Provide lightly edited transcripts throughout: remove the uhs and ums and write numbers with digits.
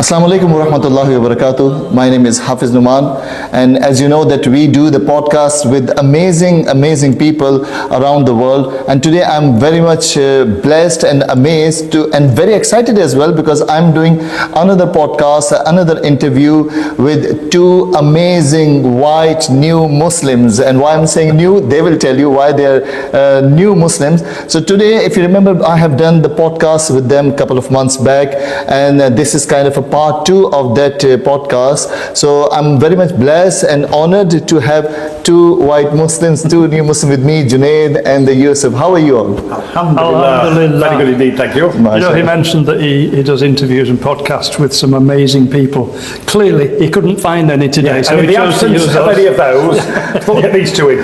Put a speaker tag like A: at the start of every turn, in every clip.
A: Assalamu alaikum wa rahmatullahi wa barakatuh. My name is Hafiz Numan, and as you know that we do the podcast with amazing people around the world, and today I'm very much blessed and amazed and very excited as well, because I'm doing another podcast, another interview with two amazing white new Muslims. And why I'm saying new, they will tell you why they're new Muslims. So today, if you remember, I have done the podcast with them a couple of months back, and this is kind of a part 2 of that podcast. So I'm very much blessed and honored to have two white Muslims, two new Muslims with me, Junaid and Yusuf. How are you all?
B: Alhamdulillah.
C: Very good indeed, thank you.
B: You know, he mentioned that he does interviews and podcasts with some amazing people. Clearly, he couldn't find any today, so
C: in
B: he
C: the
B: chose to
C: absence
B: use
C: of any
B: those.
C: of those, we'll get these two in.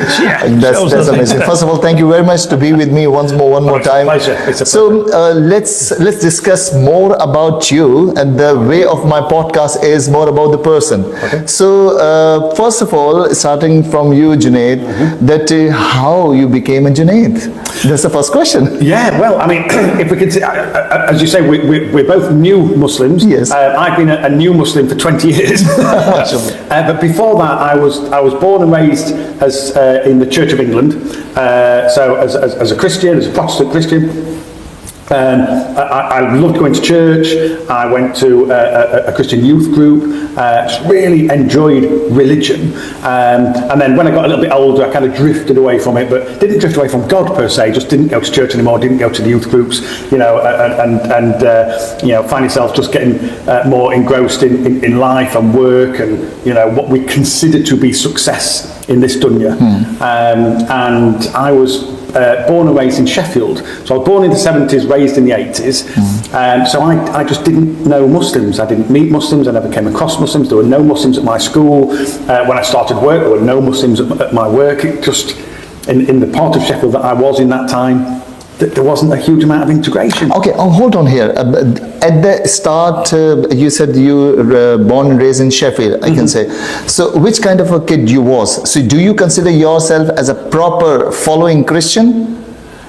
A: That's amazing. First of all, thank you very much to be with me one more time.
C: It's a pleasure. It's a
A: So let's discuss more about you, and the way of my podcast is more about the person.
C: Okay.
A: So first of all, starting from you, Junaid, that how you became a Junaid. That's the first question.
C: Yeah, well, I mean, if we can see, as you say, we're both new Muslims.
A: Yes.
C: I've been a new Muslim for 20 years. But before that, I was born and raised as in the Church of England. So as a Christian, as a Protestant Christian. I loved going to church. I went to a Christian youth group. Really enjoyed religion. And then when I got a little bit older, I kind of drifted away from it, but didn't drift away from God per se. Just didn't go to church anymore. Didn't go to the youth groups. You know, and you know, find yourself just getting more engrossed in life and work, and you know what we consider to be success in this dunya. And I was born and raised in Sheffield. So I was born in the 70s, raised in the 80s. So I just didn't know Muslims. I didn't meet Muslims. I never came across Muslims. There were no Muslims at my school. When I started work, there were no Muslims at my work. It just, in the part of Sheffield that I was in that time, there wasn't a huge amount of integration.
A: Okay, hold on here. At the start, you said you were born and raised in Sheffield, I can say. So which kind of a kid you was? So do you consider yourself as a proper following Christian?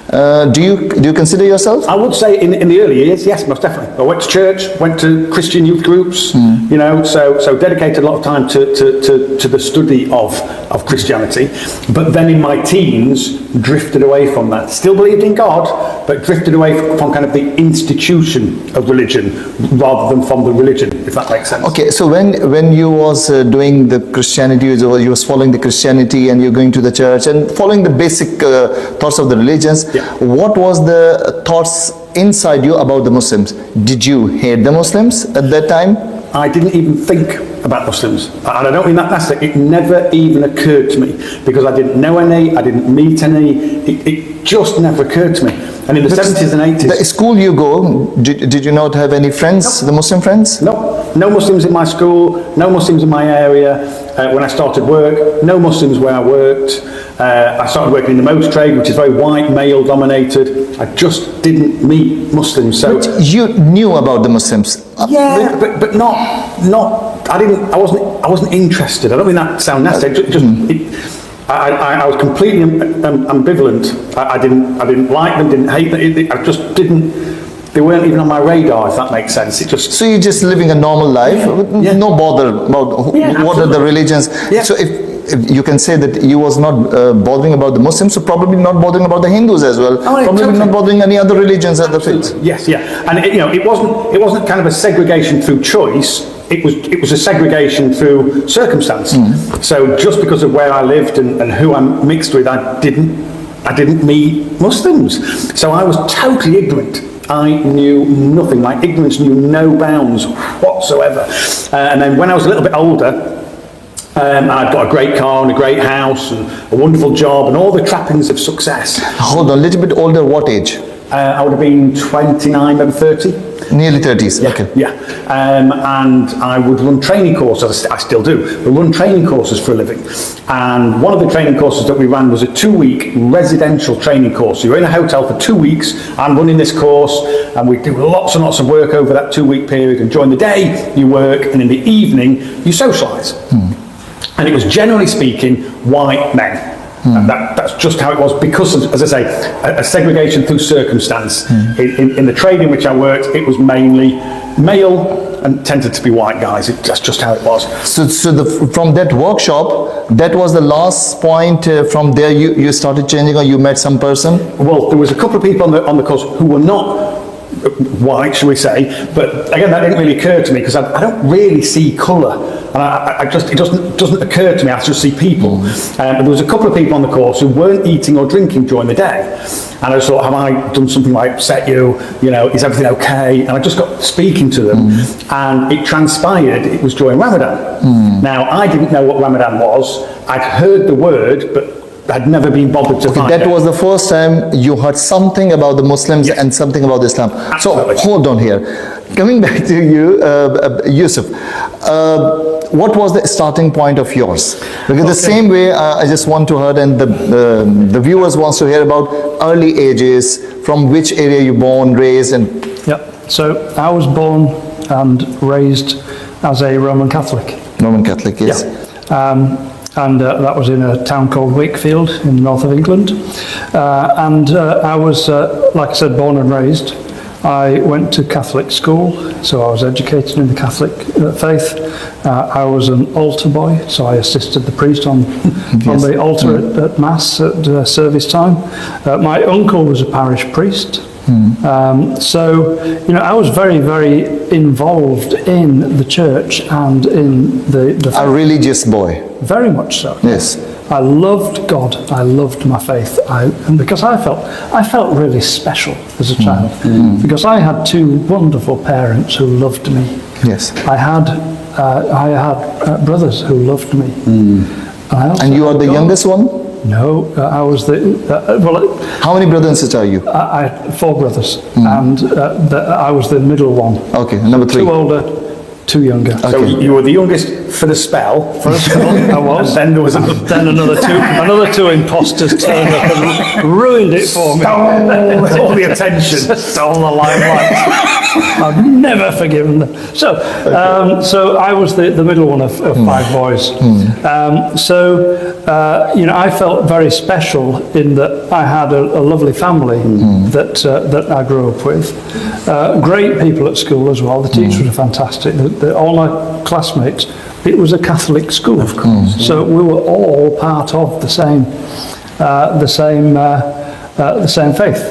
A: Do you consider yourself?
C: I would say in the early years, yes, most definitely. I went to church, went to Christian youth groups, you know, so dedicated a lot of time to the study of Christianity. But then in my teens, drifted away from that. Still believed in God, but drifted away from kind of the institution of religion rather than from the religion, if that makes sense.
A: Okay, so when you was doing the Christianity, or you was following the Christianity, and you're going to the church and following the basic thoughts of the religions, what was the thoughts inside you about the Muslims? Did you hate the Muslims at that time?
C: I didn't even think about Muslims, and I don't mean that it never even occurred to me, because I didn't know any, I didn't meet any, it just never occurred to me. And in the 70s and 80s...
A: The school you go, did you not have any friends, the Muslim friends?
C: No Muslims in my school, no Muslims in my area. When I started work, no Muslims where I worked. I started working in the motor trade, which is very white, male dominated. I just didn't meet Muslims. So
A: but you knew about the Muslims?
C: Yeah, but not. I wasn't interested. I don't mean that sound nasty. I was completely ambivalent. I didn't like them, didn't hate them. I just didn't. They weren't even on my radar, if that makes sense.
A: So you're just living a normal life, no bother about what are the religions.
C: Yeah.
A: So if you can say that you was not bothering about the Muslims, so probably not bothering about the Hindus as well. Probably not bothering any other religions, other faiths.
C: Yes, yeah. And it wasn't kind of a segregation through choice. It was a segregation through circumstance. So just because of where I lived and who I'm mixed with, I didn't meet Muslims. So I was totally ignorant. I knew nothing. My ignorance knew no bounds whatsoever. And then when I was a little bit older, I'd got a great car and a great house and a wonderful job and all the trappings of success.
A: Hold on, a little bit older, what age?
C: I would have been 29, maybe 30.
A: Nearly 30s,
C: yeah,
A: okay.
C: Yeah, and I would run training courses, I still do. We run training courses for a living. And one of the training courses that we ran was a 2-week residential training course. So you're in a hotel for 2 weeks, I'm running this course, and we do lots and lots of work over that 2-week period. And during the day, you work, and in the evening, you socialise. And it was, generally speaking, white men. And that's just how it was because, of, as I say, a segregation through circumstance. In the trade in which I worked, it was mainly male and tended to be white guys. That's just how it was.
A: From that workshop, that was the last point. From there, you started changing, or you met some person?
C: Well, there was a couple of people on the course who were not white, shall we say, but again, that didn't really occur to me because I don't really see colour, and it doesn't occur to me. I just see people. But there was a couple of people on the course who weren't eating or drinking during the day, and I just thought, have I done something like upset you? You know, is everything okay? And I just got speaking to them, and it transpired it was during Ramadan. Now, I didn't know what Ramadan was. I'd heard the word, but I'd never been bothered to find
A: That
C: it.
A: was the first time you heard something about the Muslims and something about Islam.
C: Absolutely.
A: So hold on here. Coming back to you, Yusuf, what was the starting point of yours? Because the same way, I just want to hear, and the viewers wants to hear about early ages, from which area you born, raised, and...
B: Yeah, so I was born and raised as a Roman Catholic.
A: Roman Catholic, yes.
B: And that was in a town called Wakefield in the north of England. I was, like I said, born and raised. I went to Catholic school, so I was educated in the Catholic faith. I was an altar boy, so I assisted the priest on the altar at Mass at service time. My uncle was a parish priest. So, you know, I was very, very involved in the church and in the
A: A religious boy.
B: very much so.
A: Yes.
B: I loved God. I loved my faith. And because I felt really special as a child, because I had two wonderful parents who loved me.
A: Yes.
B: I had brothers who loved me.
A: And you are the youngest one?
B: No, I was the
A: How many brothers and sisters are you?
B: I had four brothers, and I was the middle one.
A: Okay, number 3.
B: Two older, two younger.
C: So you were the youngest for the spell.
B: For a spell, I was.
C: And then there was
B: Then another two imposters turned up and ruined it for me.
C: all the attention.
B: Stole the limelight. I've never forgiven them. So I was the middle one of 5 boys. You know, I felt very special in that I had a lovely family that I grew up with. Great people at school as well. The teachers were fantastic. All my classmates. It was a Catholic school, of course. So we were all part of the same faith.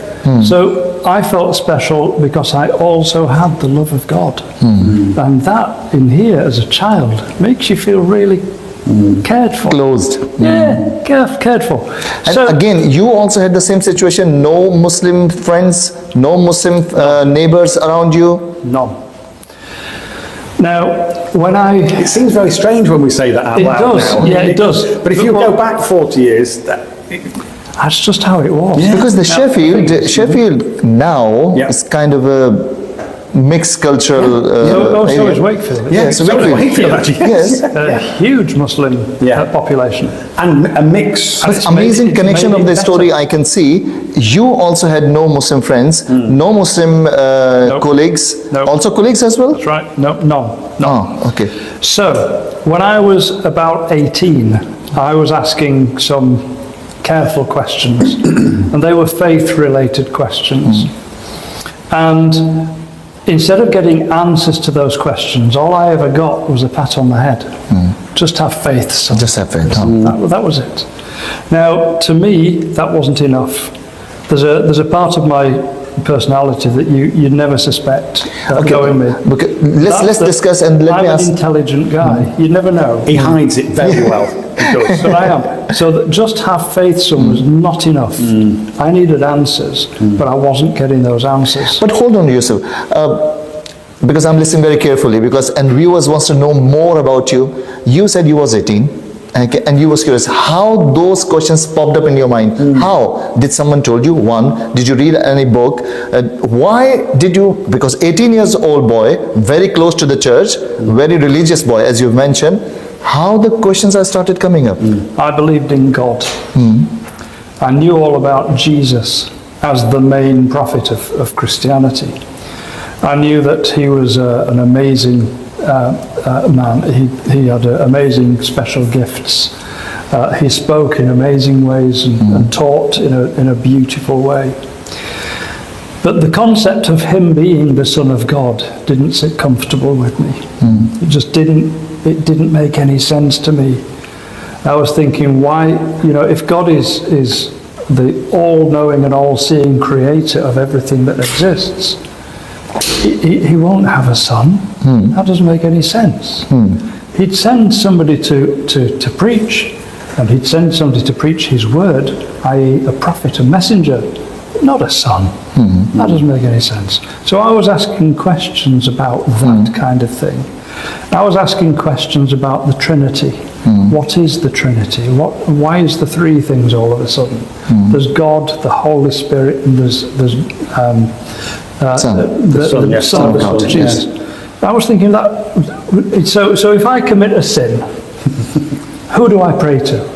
B: So I felt special because I also had the love of God, and that in here as a child makes you feel really cared for.
A: Closed.
B: Yeah, cared for.
A: And
B: So
A: again, you also had the same situation. No Muslim friends, no Muslim neighbors around you.
B: none. Now, when
C: It seems very strange when we say that out
B: It
C: loud
B: does,
C: now.
B: yeah, it does.
C: But if you
B: Well-
C: go back 40 years,
B: that's just how it was.
A: Because the Sheffield now
C: Yeah.
A: is kind of a mixed cultural
B: So
A: area.
B: is Wakefield.
A: Yeah, so
C: so is
A: Wakefield.
C: Wakefield, actually, yes.
A: Yes.
B: A huge Muslim population.
C: and a mix.
A: But
B: It's
A: amazing
B: made-
A: connection
B: it's
A: of
B: made
A: the
B: it
A: story
B: better.
A: I can see. You also had no Muslim friends, no Muslim colleagues.
B: Nope.
A: Also colleagues as well?
B: That's right. No, none.
A: Oh, okay.
B: So, when I was about 18, I was asking some careful questions, and they were faith-related questions. And instead of getting answers to those questions, all I ever got was a pat on the head. Just have faith, son.
A: Just have faith. Huh?
B: That was it. Now, to me, that wasn't enough. There's a part of my personality that you'd never suspect going with.
A: Okay, let's discuss and let me
B: I'm
A: ask.
B: an intelligent guy. You'd never know.
C: He hides it very well. He does.
B: But I am. So that just have faith, son, was not enough. I needed answers, but I wasn't getting those answers.
A: But hold on, Yusuf. Because I'm listening very carefully, and viewers wants to know more about you. You said you was 18, and you was curious how those questions popped up in your mind. How did someone told you? One, did you read any book? Why did you? Because 18 years old boy, very close to the church, very religious boy, as you've mentioned. How the questions are started coming up?
B: I believed in God. I knew all about Jesus as the main prophet of Christianity. I knew that he was an amazing man. He had amazing special gifts. He spoke in amazing ways and taught in a beautiful way. But the concept of him being the Son of God didn't sit comfortable with me. It just didn't make any sense to me. I was thinking, why, if God is the all-knowing and all-seeing creator of everything that exists, he won't have a son. That doesn't make any sense. He'd send somebody to preach, and he'd send somebody to preach his word, i.e. a prophet, a messenger, not a son. That doesn't make any sense. So I was asking questions about that kind of thing. I was asking questions about the Trinity. What is the Trinity? Why is the three things all of a sudden? There's God, the Holy Spirit, and there's the Son of God, Jesus. I was thinking that, so if I commit a sin, who do I pray to?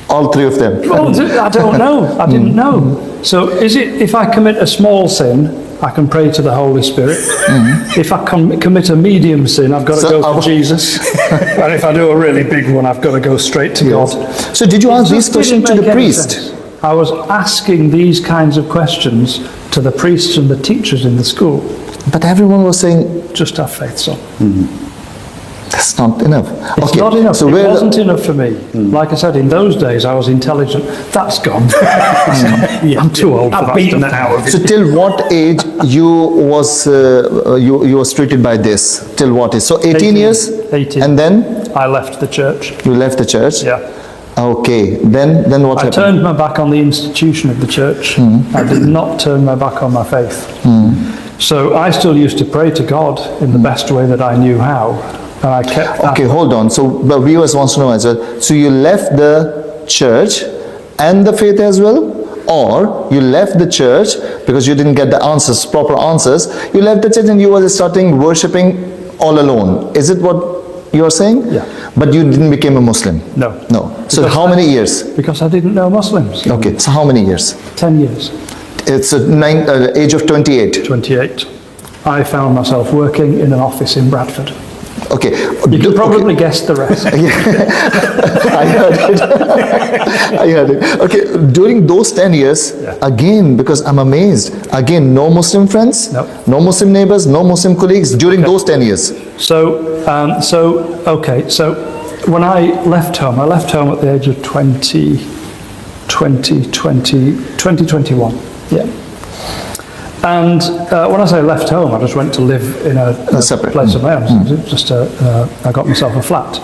A: All three of them.
B: Well, I don't know. I didn't know. So is it, if I commit a small sin, I can pray to the Holy Spirit. If I commit a medium sin, I've got to go to Jesus. And if I do a really big one, I've got to go straight to God.
A: So did you ask these questions to the priest?
B: I was asking these kinds of questions to the priests and the teachers in the school.
A: But everyone was saying,
B: just have faith, son.
A: that's not enough.
B: It's not enough. So it wasn't enough for me. Like I said, in those days I was intelligent. That's gone. I'm too old for that now.
A: So till what age you was treated by this? Till what age? So 18 years?
B: 18.
A: And then?
B: I left the church.
A: You left the church?
B: Yeah.
A: Okay. Then what happened?
B: I turned my back on the institution of the church. I did not turn my back on my faith. So I still used to pray to God in the best way that I knew how. And I kept that.
A: Okay, hold on. So the viewers wants to know as well. So you left the church and the faith as well? Or you left the church because you didn't get the answers, proper answers. You left the church and you were starting worshipping all alone. Is it what you are saying?
B: Yeah.
A: But you didn't become a Muslim?
B: No.
A: No. So
B: Because
A: how many years?
B: Because I didn't know Muslims.
A: Okay, so how many years?
B: 10 years.
A: It's age of 28.
B: 28. I found myself working in an office in Bradford.
A: Okay.
B: You can probably guess the rest.
A: I heard it. I heard it. Okay, during those 10 years, again, because I'm amazed, again, no Muslim friends, no Muslim neighbors, no Muslim colleagues during those 10 years.
B: So when I left home at the age of 21. Yeah. And when I say left home, I just went to live in a
A: separate
B: place of my own. Just I got myself a flat.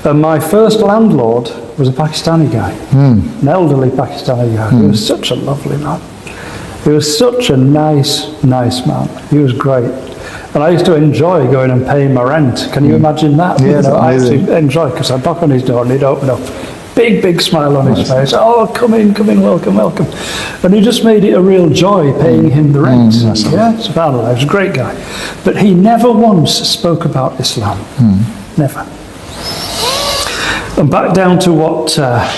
B: And my first landlord was a Pakistani guy, an elderly Pakistani guy. He was such a lovely man. He was such a nice man. He was great. And I used to enjoy going and paying my rent. Can you imagine that?
A: Yes,
B: I actually enjoyed, because I'd knock on his door and he'd open up. Big smile on his face. Oh, come in, welcome. And he just made it a real joy paying him the rent. Yeah, subhanAllah, he was a great guy. But he never once spoke about Islam. Never. And back down to what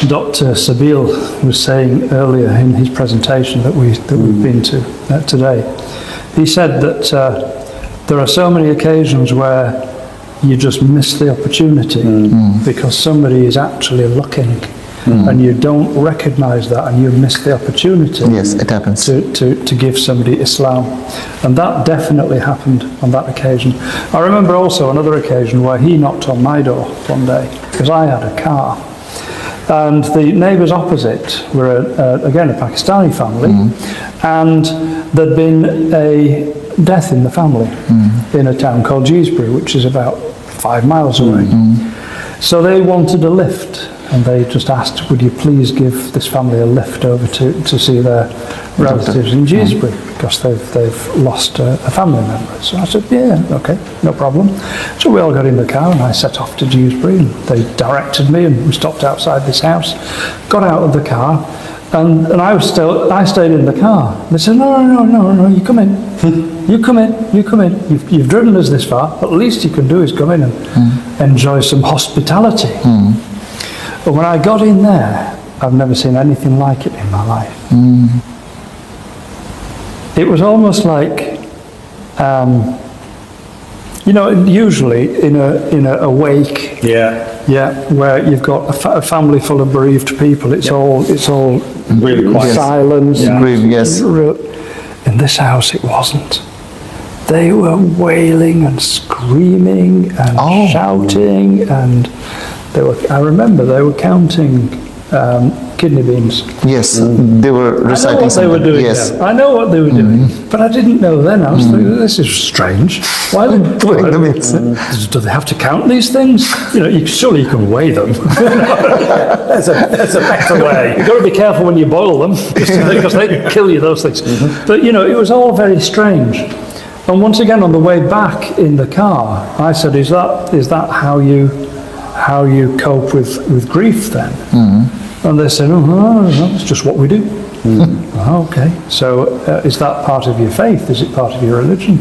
B: Dr. Sabil was saying earlier in his presentation that we've been to today. He said that there are so many occasions where you just miss the opportunity because somebody is actually looking and you don't recognize that, and you miss the opportunity.
A: Yes, it happens.
B: To give somebody Islam. And that definitely happened on that occasion. I remember also another occasion where he knocked on my door one day because I had a car. And the neighbours opposite were, again, a Pakistani family, and there'd been a death in the family in a town called Dewsbury, which is about 5 miles away. So they wanted a lift, and they just asked, would you please give this family a lift over to see their relatives in Dewsbury, because they've lost a family member. So I said, yeah, okay, no problem. So we all got in the car and I set off to Dewsbury, and they directed me, and we stopped outside this house, got out of the car, and I stayed in the car. They said, no, you come in. You come in. You've driven us this far, but at least you can do is come in and enjoy some hospitality. But when I got in there, I've never seen anything like it in my life. It was almost like You know, usually in a wake,
C: Yeah.
B: yeah, where you've got a family full of bereaved people, it's all
C: Really quiet.
B: silence.
C: Yeah.
A: Grief, yes.
B: In this house, it wasn't. They were wailing and screaming and
A: Oh.
B: shouting, and I remember they were counting kidney beans.
A: Yes, they were
B: I know
A: reciting
B: what they were
A: something.
B: doing.
A: Yes.
B: Then. I know what they were doing, but I didn't know then. I was thinking, this is strange. Why are they
A: Doing the bits.
B: Do they have to count these things? You know, surely you can weigh them.
C: There's a better way.
B: You've got to be careful when you boil them, because they can kill you, those things. But, you know, it was all very strange. And once again, on the way back in the car, I said, is that how you cope with grief then? And they said, oh, no, it's just what we do. Oh, okay. So is that part of your faith? Is it part of your religion?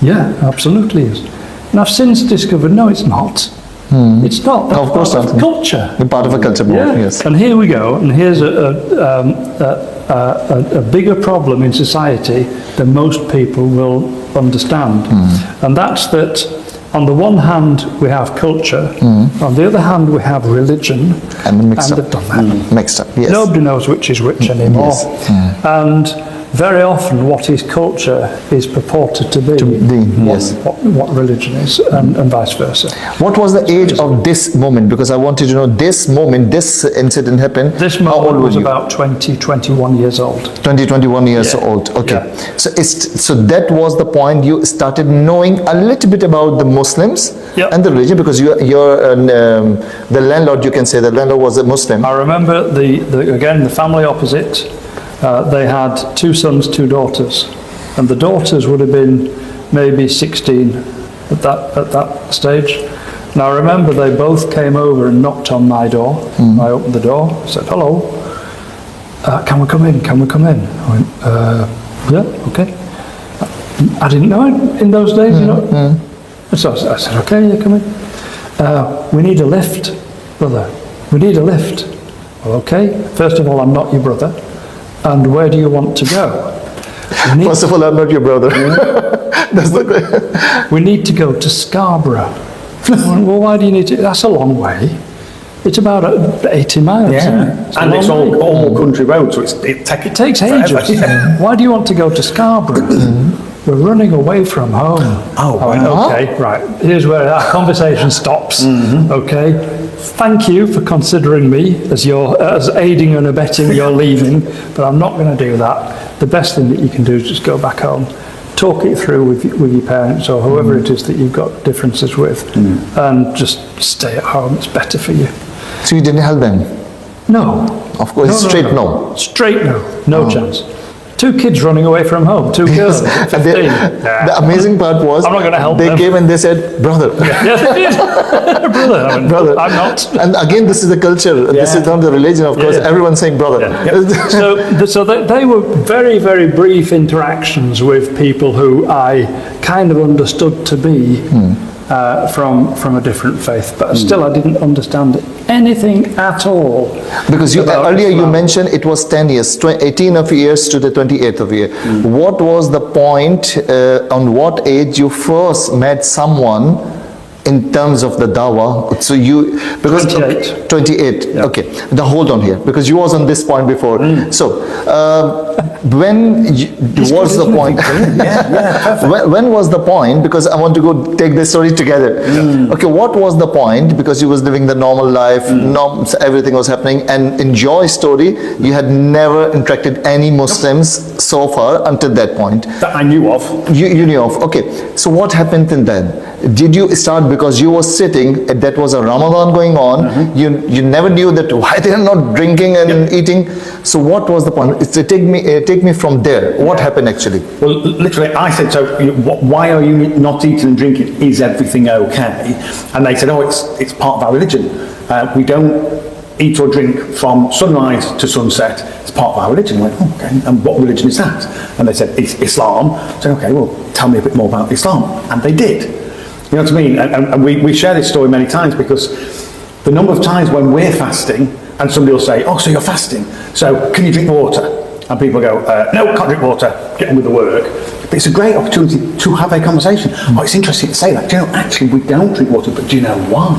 B: Yeah, absolutely is. And I've since discovered, no, it's not. It's not. That's
A: Of course
B: part of
A: not.
B: culture.
A: The part of a culture more,
B: Yeah.
A: yes.
B: And here we go. And here's a bigger problem in society than most people will understand. And that's that on the one hand we have culture, on the other hand we have religion,
A: And mixed
B: and
A: up.
B: they've done that.
A: Mixed up, yes.
B: Nobody knows which is which anymore.
A: Yes.
B: And very often what is culture is purported to be,
A: yes.
B: what religion is, and vice versa.
A: What was the age of this moment? Because I wanted to know this moment, this incident happened.
B: This
A: How old
B: moment
A: were
B: was
A: you?
B: about 20, 21 years old.
A: 20, 21 years
B: Yeah.
A: old. Okay.
B: Yeah.
A: So that was the point you started knowing a little bit about the Muslims
B: Yeah.
A: and the religion, because you're the landlord, you can say the landlord was a Muslim.
B: I remember the family opposite. They had 2 sons, 2 daughters, and the daughters would have been maybe 16 at that stage. And I remember they both came over and knocked on my door. I opened the door, said, "Hello, can we come in? Can we come in?" I went, "Yeah, okay." I didn't know it in those days, you know. So I said, "Okay, yeah, come in. We need a lift, brother. We need a lift." Well, okay. First of all, I'm not your brother. And where do you want to go?
A: First of all, I'm not your brother. That's the
B: We need to go to Scarborough. Well, why do you need to? That's a long way. It's about 80 miles. Isn't it?
C: And
B: a
C: it's
B: long way.
C: all country road, so it
B: Takes
C: forever.
B: ages.
C: Yeah.
B: Why do you want to go to Scarborough? We're running away from home.
C: Oh,
B: I went,
C: wow.
B: okay, right. Here's where our conversation stops. Okay. Thank you for considering me as aiding and abetting your leaving, but I'm not going to do that. The best thing that you can do is just go back home, talk it through with your parents or whoever it is that you've got differences with, and just stay at home. It's better for you.
A: So you didn't help them?
B: No.
A: Of course, straight no.
B: Straight no. No chance. 2 kids running away from home, 2 girls,
A: Yes.
B: 15.
A: The amazing part was
B: I'm not gonna help
A: they
B: them.
A: came and they said, brother.
B: Yes, they did. Brother. I went,
A: Brother.
B: I'm not.
A: And again, this is the culture. This is not the religion, of course.
B: Yeah.
A: Everyone's saying brother.
B: So they were very, very brief interactions with people who I kind of understood to be from a different faith, but still I didn't understand anything at all.
A: Because
B: about
A: earlier you
B: Islam.
A: mentioned it was 10 years, 18 of years to the 28th of year. What was the point, on what age you first met someone in terms of the dawah? So because
B: 28.
A: 28,
B: Yeah.
A: okay. Now hold on here, because you was on this point before. So, what's the point? when was the point? Because I want to go take this story together. Okay, what was the point? Because you was living the normal life, everything was happening, and in your story, you had never interacted any Muslims so far until that point.
C: That I knew of.
A: You knew of. Okay, so what happened in then? Did you start because you were sitting, that was a Ramadan going on, you never knew that why they are not drinking and eating? So what was the point? It's take me from there. What happened actually?
C: Well, literally, I said, so why are you not eating and drinking? Is everything okay? And they said, oh, it's part of our religion. We don't eat or drink from sunrise to sunset. It's part of our religion. I went, oh, okay, and what religion is that? And they said, it's Islam. I said, okay, well, tell me a bit more about Islam. And they did. You know what I mean? And we share this story many times because the number of times when we're fasting and somebody will say, oh, so you're fasting, so can you drink water? And people go, no, can't drink water, get on with the work. But it's a great opportunity to have a conversation. Oh, it's interesting to say that. Do you know, actually, we don't drink water, but do you know why?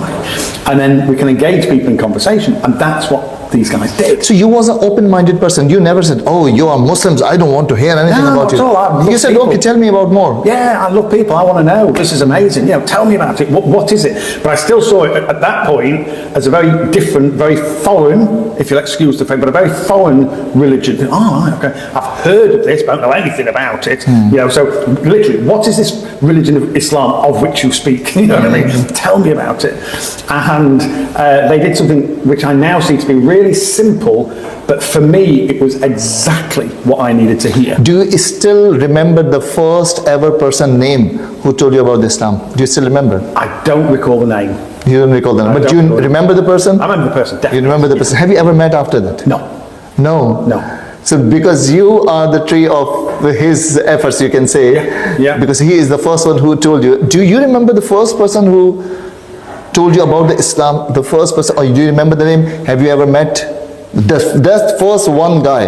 C: And then we can engage people in conversation, and that's what these guys did.
A: So you was an open-minded person. You never said, "Oh, you are Muslims. I don't want to hear anything
C: No,
A: about
C: not
A: you."
C: at all. I love
A: You said,
C: people.
A: "Okay, tell me about more."
C: Yeah, I love people. I want to know. This is amazing. You know, tell me about it. What is it? But I still saw it at that point as a very different, very foreign, if you'll excuse the phrase, but a very foreign religion. Oh, right, okay. I've heard of this, but I don't know anything about it. You know, so literally, what is this religion of Islam of which you speak? You know what I mean? Tell me about it. And they did something which I now see to be really simple, but for me, it was exactly what I needed to hear.
A: Do you still remember the first ever person name who told you about Islam? Do you still remember?
C: I don't recall the name.
A: You don't recall the name, but do you
C: don't recall.
A: remember the person?
C: I remember the person,
A: You
C: definitely.
A: remember the person. Have you ever met after that?
C: No.
A: No.
C: No.
A: So because you are the tree of his efforts, you can say,
C: Yeah.
A: because he is the first one who told you. Do you remember the first person who told you about the Islam? The first person, or do you remember the name? Have you ever met the first one guy?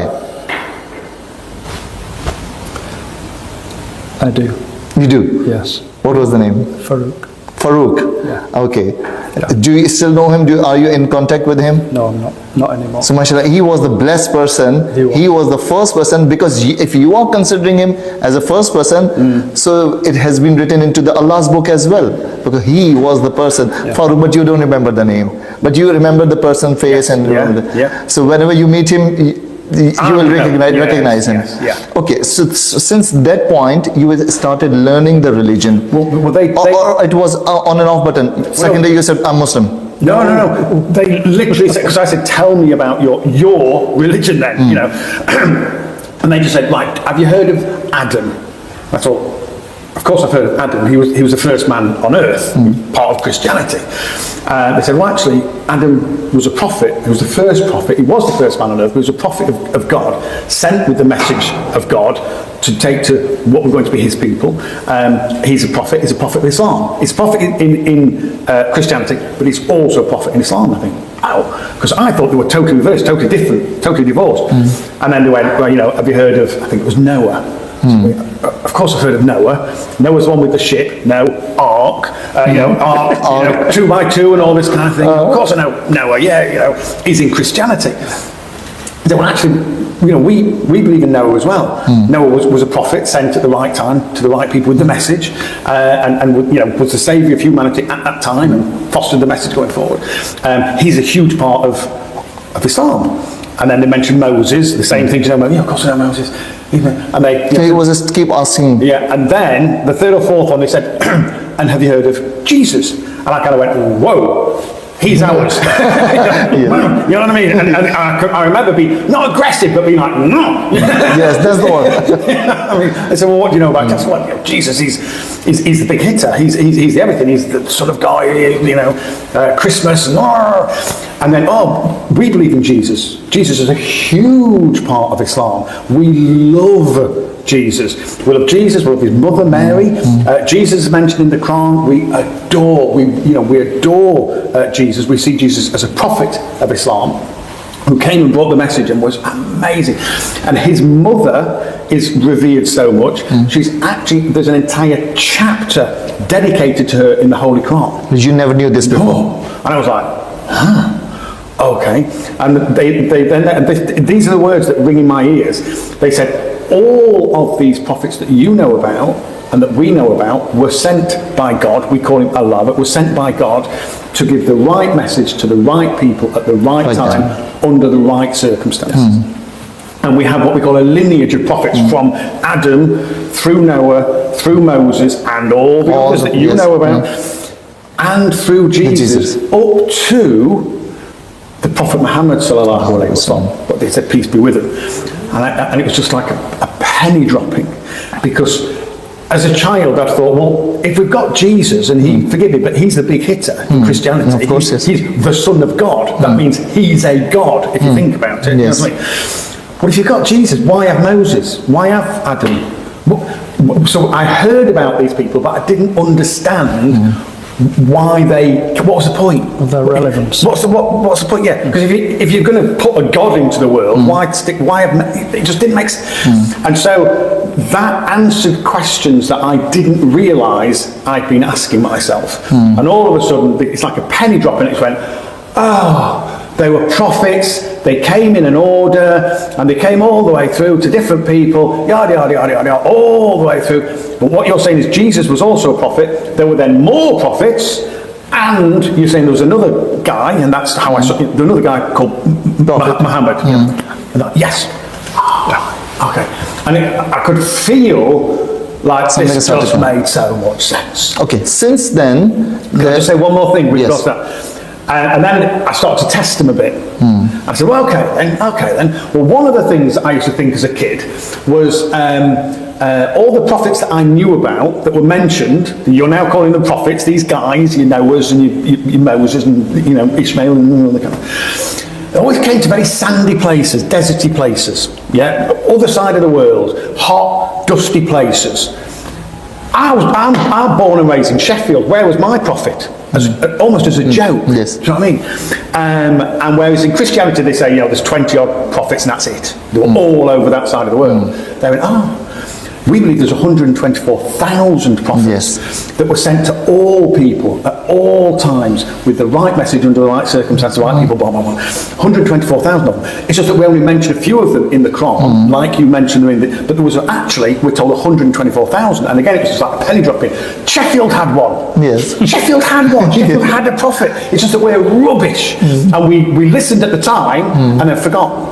B: I do,
A: You do?
B: yes.
A: What was the name?
B: Farouk.
A: Farouk.
B: Yeah.
A: Okay. Do you still know him? Are you in contact with him?
B: No, I'm not anymore.
A: So mashallah, he was the blessed person.
B: He was.
A: Was the first person, because if you are considering him as a first person, so it has been written into the Allah's book as well, because he was the person. Farooq, but you don't remember the name, but you remember the person face and
C: Yeah,
A: remember the,
C: yeah.
A: So whenever you meet him, you will recognize him.
C: yes, yeah.
A: Okay, so since that point, you started learning the religion.
C: Well, they
A: Or it was on and off button. Second day you said, "I'm Muslim."
C: no. They literally said, because I said, tell me about your religion then, you know. And they just said, right, have you heard of Adam? I thought, of course I've heard of Adam. He was the first man on earth, part of Christianity. They said, well, actually, Adam was a prophet. He was the first prophet. He was the first man on earth. He was a prophet of God, sent with the message of God to take to what were going to be his people. He's a prophet. He's a prophet of Islam. He's a prophet in Christianity, but he's also a prophet in Islam, I think. Wow. Because I thought they were totally reversed, totally different, totally divorced. And then they went, well, you know, have you heard of, I think it was Noah. Of course I've heard of Noah. Noah's the one with the ship. No, Ark. You know, Ark. You know, 2 by 2 and all this kind of thing. Of course I know Noah. Yeah, you know, he's in Christianity. They were actually, you know, we believe in Noah as well. Noah was a prophet sent at the right time to the right people with the message, and you know, was the saviour of humanity at that time and fostered the message going forward. He's a huge part of Islam. And then they mentioned Moses, the same thing. You know, yeah, of course I know Moses. And they,
A: He was just keep asking.
C: yeah, and then the third or fourth one they said, and have you heard of Jesus? And I kind of went, whoa, he's ours. You know what I mean? And I remember being not aggressive, but being like, no.
A: Yes, that's the one.
C: I mean, I said, well, what do you know about Jesus? Well, you know, Jesus, he's the big hitter. He's the everything. He's the sort of guy, you know, Christmas. And then, we believe in Jesus. Jesus is a huge part of Islam. We love Jesus. We love Jesus. We love his mother Mary. Jesus is mentioned in the Quran. We adore Jesus. We see Jesus as a prophet of Islam, who came and brought the message and was amazing. And his mother is revered so much. She's actually, there's an entire chapter dedicated to her in the Holy Quran.
A: You never knew this before.
C: And I was like, okay. And these are the words that ring in my ears. They said, all of these prophets that you know about and that we know about were sent by God. We call him Allah, but were sent by God to give the right message to the right people at the right time under the right circumstances. And we have what we call a lineage of prophets from Adam through Noah, through Moses, and all the others that you know about, and through Jesus, up to the Prophet Muhammad sallallahu alaihi wasallam. But they said, peace be with him. And it was just like a penny dropping, because as a child I thought, well, if we've got Jesus, and he, forgive me, but he's the big hitter in Christianity.
A: Of course,
C: he's the Son of God. That means he's a God, if you think about it.
A: Yes.
C: You know what I mean? Well, if you've got Jesus, why have Moses? Why have Adam? So I heard about these people, but I didn't understand why what was the point?
B: Of their relevance.
C: What's the point? Yeah, because if you're going to put a God into the world, it just didn't make sense. And so that answered questions that I didn't realise I'd been asking myself. And all of a sudden, it's like a penny drop, and it went, oh, they were prophets, they came in an order, and they came all the way through to different people, yada, yada, yada, yada, all the way through. But what you're saying is Jesus was also a prophet, there were then more prophets, and you're saying there was another guy, and that's how I saw it, another guy called Muhammad. And yes. Okay. And I could feel like something this just made so much sense.
A: Okay, since then...
C: Can I just say one more thing? Yes. And then I started to test them a bit. I said, well, okay then. Well, one of the things I used to think as a kid was all the prophets that I knew about that were mentioned, you're now calling them prophets, these guys, your Noahs and your Moses and Ishmael and all the kind of... They always came to very sandy places, deserty places, other side of the world, hot, dusty places. I'm born and raised in Sheffield. Where was my prophet? Almost as a joke.
A: Yes.
C: Do you know what I mean? And whereas in Christianity they say, there's 20 odd prophets and that's it. They were all over that side of the world. They went, we believe there's 124,000 prophets that were sent to all people at all times with the right message under the right circumstances, the right people, blah, blah, blah. 124,000 of them. It's just that we only mention a few of them in the Quran, like you mentioned them but there was actually, we're told 124,000. And again, it was just like a penny dropping. Sheffield had one.
A: Yes.
C: Sheffield had one. Sheffield had a prophet. It's just that we're rubbish. And we listened at the time and then forgot.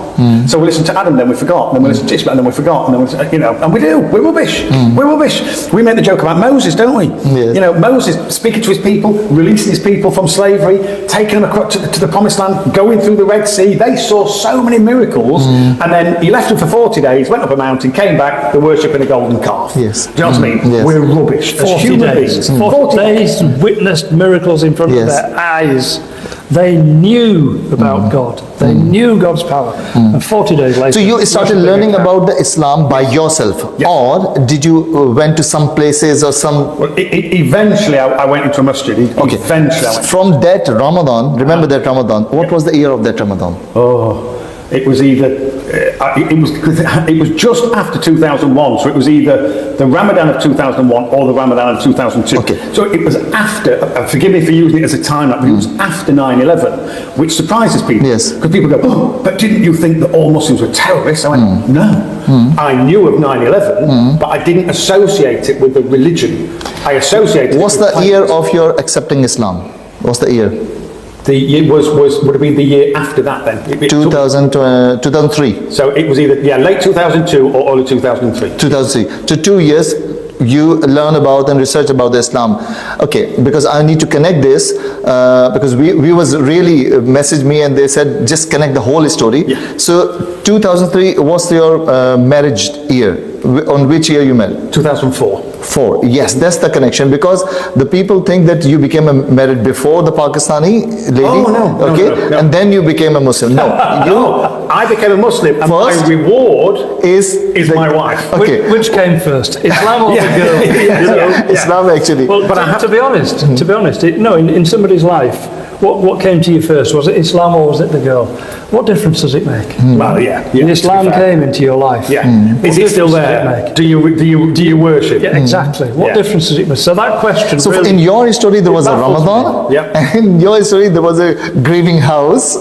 C: So we listened to Adam, then we forgot, and then we listened to Ishmael, and then we forgot, and then and we do. We're rubbish. We're rubbish. We make the joke about Moses, don't we?
A: Yes.
C: Moses speaking to his people, releasing his people from slavery, taking them across to the Promised Land, going through the Red Sea. They saw so many miracles, and then he left them for 40 days, went up a mountain, came back, they're worshipping a golden calf.
A: Yes.
C: Do you know what I mean?
A: Yes.
C: We're rubbish.
B: 40 days. 40 days witnessed miracles in front of their eyes. They knew about God. They knew God's power. And 40 days later...
A: So you started learning about the Islam by yourself? Or did you went to some places or some...
C: Well, eventually I went into a masjid. Eventually I went.
A: From that Ramadan, remember that Ramadan, what was the year of that Ramadan?
C: It was either... It was just after 2001, so it was either the Ramadan of 2001 or the Ramadan of 2002.
A: Okay.
C: So it was after, forgive me for using it as a time lapse, but it was after 9/11, which surprises people.
A: Yes.
C: Because people go, but didn't you think that all Muslims were terrorists? I went, no. I knew of 9/11, but I didn't associate it with the religion. I associated
A: What's
C: it with
A: the year of your accepting Islam? What's the year?
C: The year would have been the year after that then.
A: 2003.
C: So it was either late 2002 or early 2003.
A: 2003. So 2 years you learn about and research about the Islam. Okay, because I need to connect this because viewers really messaged me and they said just connect the whole story. So 2003 was your marriage year. On which year you married?
C: 2004.
A: 4. Yes, that's the connection, because the people think that you became married before the Pakistani lady.
C: No.
A: And then you became a Muslim. No,
C: I became a Muslim, and
A: first
C: my reward is my wife.
A: Okay.
B: Which came first, Islam or the girl?
A: Islam actually.
B: Well, but to be honest, in somebody's life, what came to you first? Was it Islam or was it the girl? What difference does it make?
C: Well,
B: Islam came into your life.
C: Is it still there? Do you worship?
B: Yeah, exactly. What difference does it make? So that question.
A: So
B: really,
A: in your story there was a Ramadan. And in your story there was a grieving house.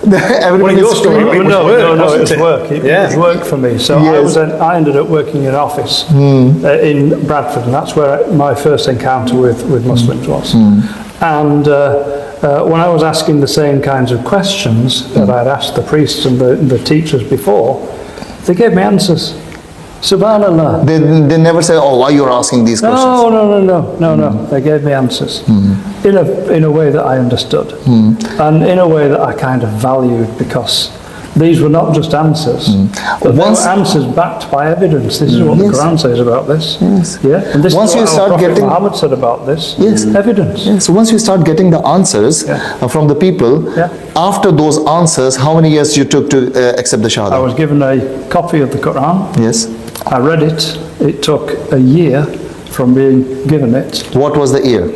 C: Well, in your story, it was work.
B: It was work for me. So I ended up working in an office in Bradford, and that's where my first encounter with Muslims was. And when I was asking the same kinds of questions that I'd asked the priests and the teachers before, they gave me answers. Subhanallah.
A: They never say, oh, why you're asking these questions?
B: No. They gave me answers in a way that I understood, and in a way that I kind of valued, because these were not just answers, but they were answers backed by evidence. This is what the Quran says about this. And this
A: Once
B: is what
A: you start
B: Prophet
A: getting
B: Muhammad said about this. Evidence.
A: So once you start getting the answers from the people, after those answers, how many years you took to accept the Shahada?
B: I was given a copy of the Quran.
A: Yes.
B: I read it. It took a year from being given it.
A: What was the year?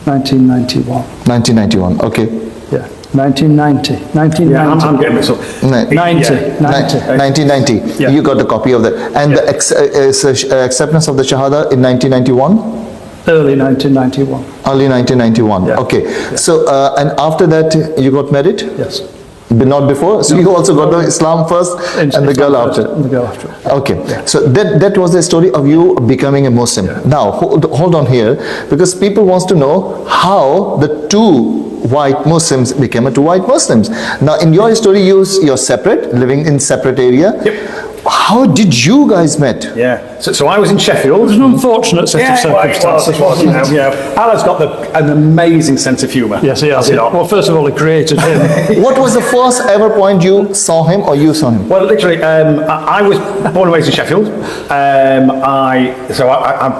B: 1991.
A: 1991. Okay.
B: Yeah, 1990. 1990.
C: Yeah, I'm getting mixed up.
B: 90.
C: Yeah.
A: 1990.
C: Yeah.
A: You got the copy of that. And the acceptance of the Shahada in 1991?
B: Early 1991.
A: Early 1991.
B: Yeah.
A: Okay. So, and after that, you got married?
B: Yes.
A: But not before? So you also got the Islam first and the girl
B: Islam
A: after?
B: first and the girl after.
A: Okay, so that was the story of you becoming a Muslim. Now, hold on here, because people wants to know how the two white Muslims became two white Muslims. Now, in your story, you're separate, living in separate area.
C: Yep.
A: How did you guys met?
C: Yeah. So I was in Sheffield.
B: An unfortunate set of
C: Well, it
B: circumstances.
C: was, Allah's got an amazing sense of humour.
B: Yes, he has.
C: Has he not?
B: Well, first of all, he created him.
A: What was the first ever point you saw him or you saw him?
C: Well, literally, I was born and raised in Sheffield. I'm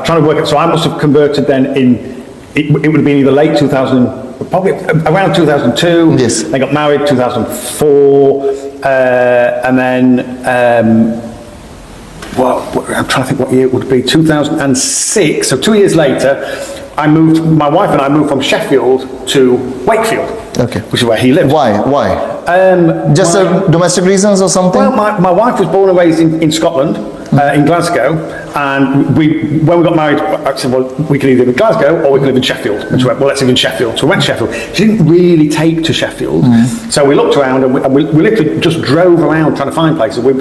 C: trying to work it. So I must have converted then it would have been either late 2000, probably around 2002.
A: Yes.
C: I got married 2004, and then I'm trying to think what year it would be. 2006. So 2 years later, my wife and I moved from Sheffield to Wakefield.
A: Okay.
C: Which is where he lived.
A: Why? Just domestic reasons or something?
C: Well, my wife was born and raised in Scotland, in Glasgow, and when we got married, I said, well, we can either live in Glasgow or we can live in Sheffield. And she went, well, let's live in Sheffield. So we went to Sheffield. She didn't really take to Sheffield, so we looked around and we literally just drove around trying to find places. When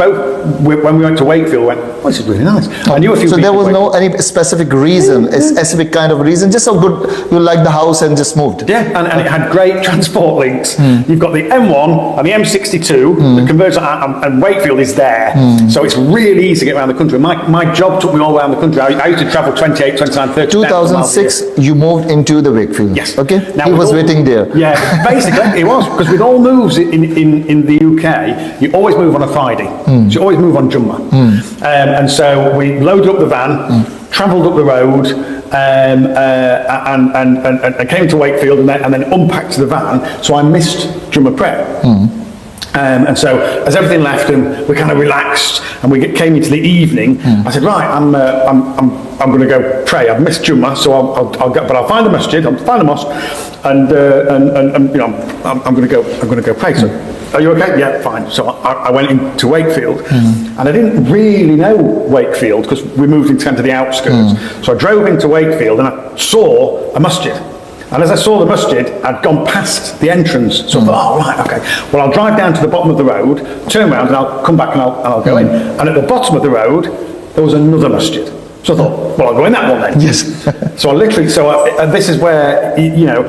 C: we went to Wakefield, we went, oh, this is really nice. I knew a few
A: So there
C: people
A: was
C: in
A: no any specific reason, a specific kind of reason, just so good you liked the house and just moved?
C: Yeah, and it had great transport links. You've got the M1 and the M62 that converges, and Wakefield is there. So it's really easy to get around the country. My job took me all around the country. I used to travel 28, 29, 30
A: 2006, you moved into the Wakefield.
C: Yes.
A: Okay.
C: Now,
A: He was
C: all-
A: waiting there.
C: Yeah, basically, it was. Because with all moves in the UK, you always move on a Friday. So you always move on Jummah. And so we loaded up the van, travelled up the road, and came to Wakefield and then unpacked the van. So I missed Jummah prayer. And so as everything left and we kind of relaxed and we came into the evening, I said, right, I'm going to go pray. I've missed Jummah, so I'll go, but I'll find a masjid, I'll find a mosque, and you know, I'm going to go pray. So, are you okay? Yeah, fine. So I went into Wakefield, and I didn't really know Wakefield because we moved into kind of the outskirts. So I drove into Wakefield and I saw a masjid. And as I saw the masjid, I'd gone past the entrance. So I thought, oh, right, okay. Well, I'll drive down to the bottom of the road, turn around, and I'll come back and I'll go in. And at the bottom of the road, there was another masjid. So I thought, well, I'll go in that one then.
A: Yes.
C: So I literally, this is where, you know,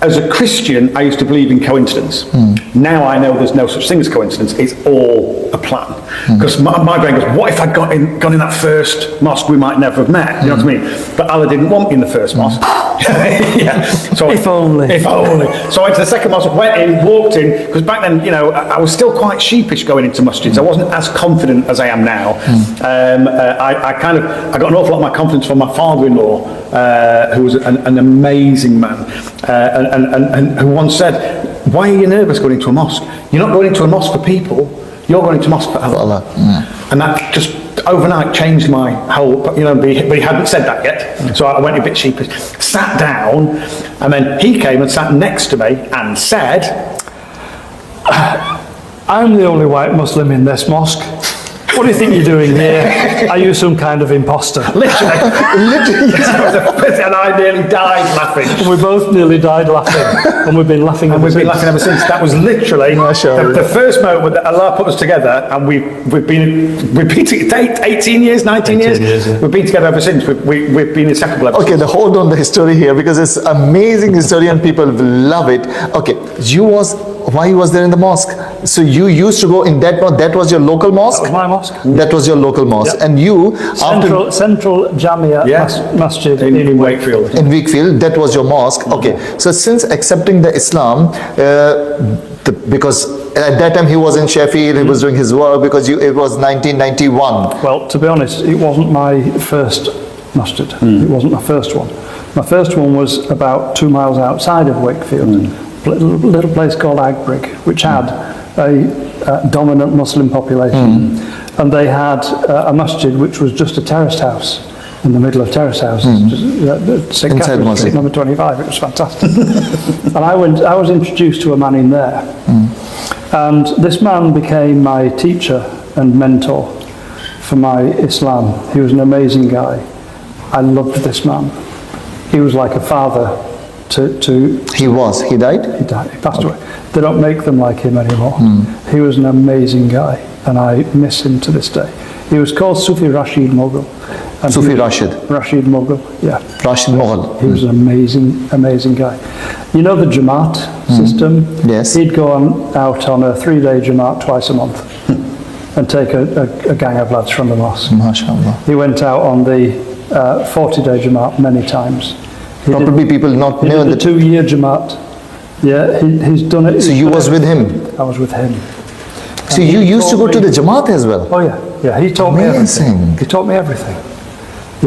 C: as a Christian, I used to believe in coincidence. Now I know there's no such thing as coincidence. It's all a plan. Because my brain goes, what if I'd gone in that first mosque, we might never have met? You know what I mean? But Allah didn't want me in the first mosque. Yeah. So
B: If only.
C: If only. So I went to the second mosque, went in, walked in, because back then, you know, I was still quite sheepish going into masjids. I wasn't as confident as I am now. I got an awful lot of my confidence from my father-in-law, who was an amazing man, and who once said, why are you nervous going into a mosque? You're not going into a mosque for people, you're going into a mosque for Allah. And that just overnight changed my whole, you know, but he hadn't said that yet. So I went a bit sheepish, sat down, and then he came and sat next to me and said,
B: I'm the only white Muslim in this mosque. What do you think you're doing here? Are you some kind of imposter?
C: literally, and I nearly died laughing.
B: And we both nearly died laughing, and we've been laughing ever
C: We've been
B: since.
C: laughing ever since. That was literally the first moment that Allah put us together, and we've been 18 years, 19 years.
B: Yeah.
C: We've been together ever since. We've been inseparable ever
A: Okay,
C: since.
A: hold on the history here because it's amazing history and people will love it. Okay, why you was there in the mosque? So you used to go in that mosque, that was your local mosque?
B: That was my mosque.
A: That was your local mosque.
B: Yep.
A: And you,
B: Central Jamia Masjid
C: in Wakefield.
A: in Wakefield, that was your mosque. Okay, so since accepting the Islam, because at that time he was in Sheffield, he was doing his work because it was 1991.
B: Well, to be honest, it wasn't my first masjid. It wasn't my first one. My first one was about 2 miles outside of Wakefield, a little place called Agbrigg, which had a dominant Muslim population. And they had a masjid which was just a terraced house. in the middle of terrace houses, St.
A: Inside
B: Catherine's
A: Masjid.
B: Street, number 25. It was fantastic. And I was introduced to a man in there. And this man became my teacher and mentor for my Islam. He was an amazing guy. I loved this man. He was like a father to
A: He died?
B: he died, he passed away. They don't make them like him anymore. He was an amazing guy, and I miss him to this day. He was called Sufi Rashid Mughal. And
A: Sufi
B: he was-
A: Rashid.
B: Rashid Mughal, yeah.
A: Rashid Mughal.
B: He was an amazing guy. You know the Jamaat system?
A: Yes.
B: He'd go out on a 3-day Jamaat twice a month and take a gang of lads from the mosque.
A: MashaAllah.
B: He went out on the 40-day Jamaat many times. He did-
A: Probably people not
B: he
A: know
B: did the
A: that.
B: 2-year Jamaat. Yeah, he's done it.
A: So you was with him.
B: I was with him.
A: So you used to go to the Jamaat as well?
B: Oh yeah, yeah. He taught me
A: Amazing.
B: everything. He taught me everything.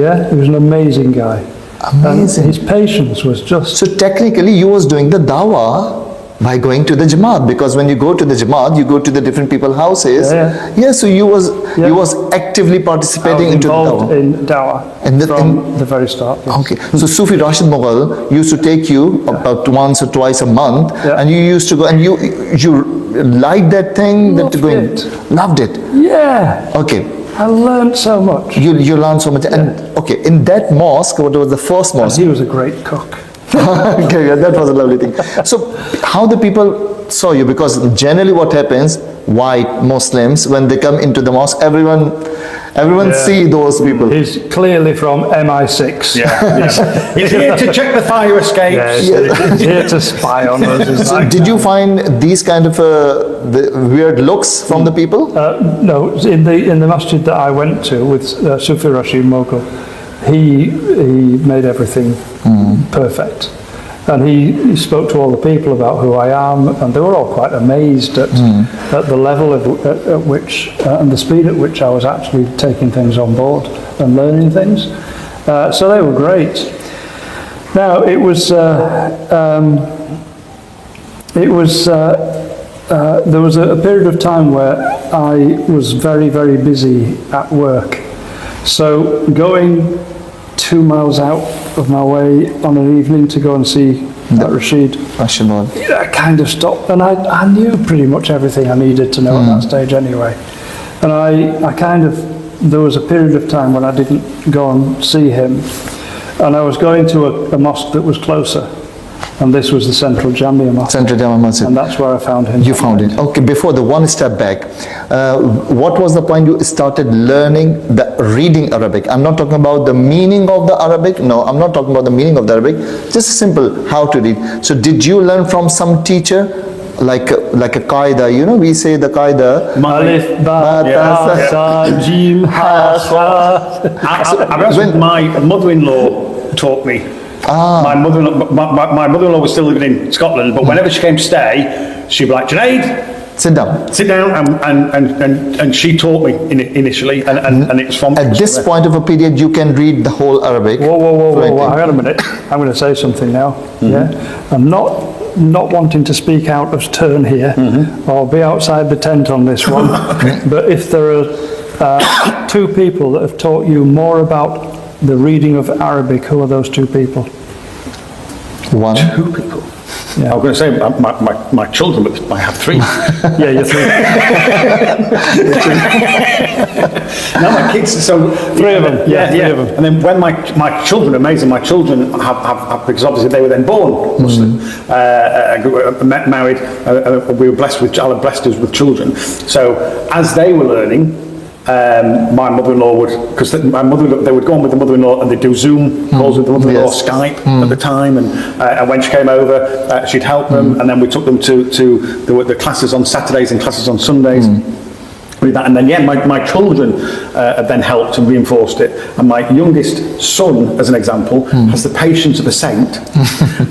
B: Yeah, he was an amazing guy.
A: Amazing.
B: And his patience was just.
A: So technically you was doing the dawah by going to the Jamaat, because when you go to the Jamaat, you go to the different people's houses.
B: Yeah.
A: So you was actively participating
B: I was
A: into the
B: involved
A: dawah.
B: in Dawah
A: And the-
B: from the very start. Yes.
A: Okay, so Sufi Rashid Mughal used to take you about once or twice a month,
B: Yeah.
A: and you used to go, and you liked that thing,
B: Loved
A: that going,
B: it.
A: loved it.
B: Yeah,
A: Okay,
B: I learned so much.
A: you learned so much, and okay, in that mosque, what was the first
B: And
A: mosque?
B: he was a great cook.
A: Okay, yeah, that was a lovely thing. So, how the people saw you? Because generally, what happens, white Muslims, when they come into the mosque, everyone
B: Yeah.
A: see those people.
B: He's clearly from MI6.
C: Yeah. He's here to check the fire escapes.
B: He's here to spy on us. It's
A: So
B: like
A: did you
B: that.
A: find these kind of the weird looks from the people?
B: No, in the masjid that I went to with Sufi Rashid Mughal, he made everything perfect. And he spoke to all the people about who I am, and they were all quite amazed at the level at which and the speed at which I was actually taking things on board and learning things. So they were great. Now it was there was a period of time where I was very, very busy at work. So going 2 miles out of my way on an evening to go and see Rashid,
A: Rashid Mughal.
B: I kind of stopped, and I knew pretty much everything I needed to know at that stage anyway. And I kind of, there was a period of time when I didn't go and see him, and I was going to a mosque that was closer, and this was the Central Jamia Mosque,
A: Central Jama Masjid.
B: and that's where I found him.
A: You found it. Okay, before the one step back, what was the point you started learning the reading Arabic? I'm not talking about the meaning of the Arabic. No, I'm not talking about the meaning of the Arabic. Just simple how to read. So did you learn from some teacher? Like a qaida, you know, we say the qaida.
B: Alif, ba, ta, sa, jim, ha, sa.
C: I remember my mother-in-law taught me. My mother-in-law was still living in Scotland, but whenever she came to stay, she'd be like, Junaid,
A: Sit down.
C: sit down, and she taught me initially, and it was from...
A: At this point of a period, you can read the whole Arabic.
B: Whoa,
A: fluently.
B: hang on a minute. I'm going to say something now. Yeah, I'm not wanting to speak out of turn here. I'll be outside the tent on this one. But if there are 2 people that have taught you more about the reading of Arabic, who are those 2 people?
A: One.
C: 2 people. I was going to say my children, but I have 3.
B: Yeah, you're 3.
C: No, my kids. So
B: 3 of them.
C: Yeah,
B: Three
C: yeah.
B: of them.
C: And then when my children, amazing, my children have because obviously they were then born Muslim, married. We were blessed with, Allah blessed us with children. So as they were learning, my mother-in-law would, because they would go on with the mother-in-law and they'd do Zoom calls with the mother-in-law,
A: Yes.
C: Skype at the time, and when she came over, she'd help them, and then we took them to the classes on Saturdays and classes on Sundays. With that, and then my children then helped and reinforced it, and my youngest son, as an example, has the patience of a saint,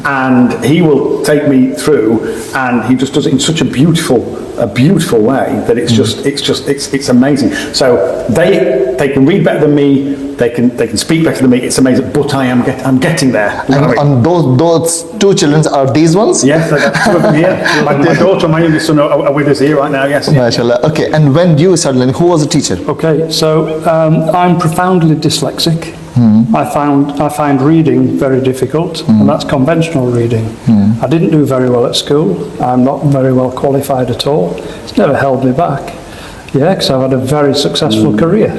C: and he will take me through, and he just does it in such a beautiful way that it's amazing. So they can read better than me, they can speak better than me. It's amazing, but I'm getting there.
A: And those 2 children are these ones?
C: Yes, I got 2 of them here. My daughter and my youngest son are with us here right now. Yes.
A: MashaAllah. Okay, and when you started learning, who was the teacher?
B: Okay, so I'm profoundly dyslexic. I find reading very difficult, and that's conventional reading. I didn't do very well at school. I'm not very well qualified at all. It's never held me back. Yeah, because I've had a very successful career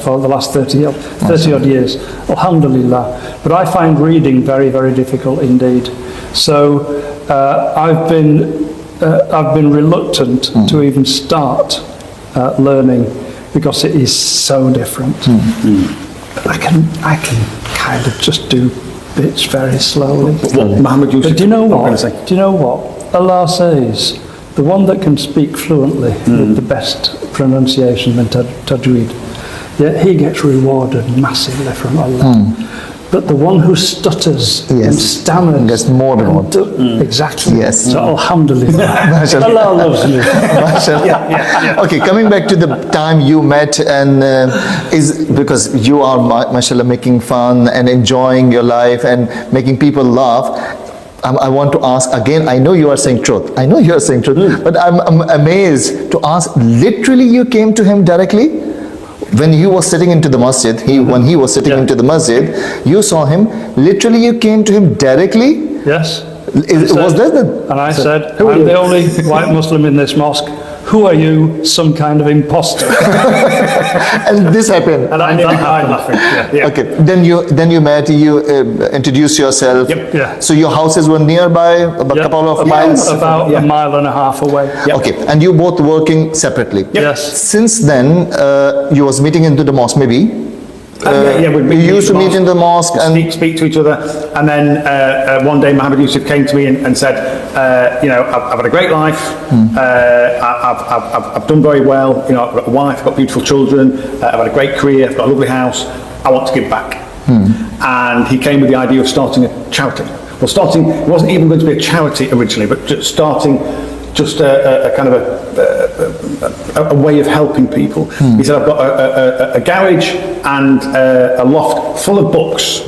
B: for the last 30 odd years, alhamdulillah. But I find reading very, very difficult indeed. So I've been reluctant to even start learning because it is so different. I can kind of just do bits very slowly.
C: What Muhammad Yusuf?
B: But do you know what? Do you know what? Allah says, the one that can speak fluently with the best pronunciation and tajweed, yeah, he gets rewarded massively from Allah. But the one who stutters and stammers
A: gets more than
B: exactly.
A: Yes.
B: So alhamdulillah, Allah loves me.
A: Okay, coming back to the time you met, and is because you are mashallah making fun and enjoying your life and making people laugh. I want to ask again, I know you are saying truth, but I'm amazed to ask, literally you came to him directly? When he was sitting into the masjid, when he was sitting into the masjid, you saw him, literally you came to him directly?
B: Yes.
A: Was that the...
B: And I said, I'm the only white Muslim in this mosque. Who are you? Some kind of imposter.
A: And this happened.
B: And I'm laughing. Yeah.
A: Okay, then you met, you introduced yourself.
B: Yep. Yeah.
A: So your houses were nearby, a couple of miles?
B: About a mile and a half away.
A: Yep. Okay, and you both working separately?
B: Yes.
A: Since then, you was meeting into the mosque maybe?
C: We
A: used to meet in the mosque and
C: speak to each other, and then one day Muhammad Yusuf came to me and said, I've had a great life, I've done very well, I've got a wife, I've got beautiful children, I've had a great career, I've got a lovely house, I want to give back. And he came with the idea of starting a charity. Well, it wasn't even going to be a charity originally, but just starting a kind of a way of helping people. He said, I've got a garage and a loft full of books.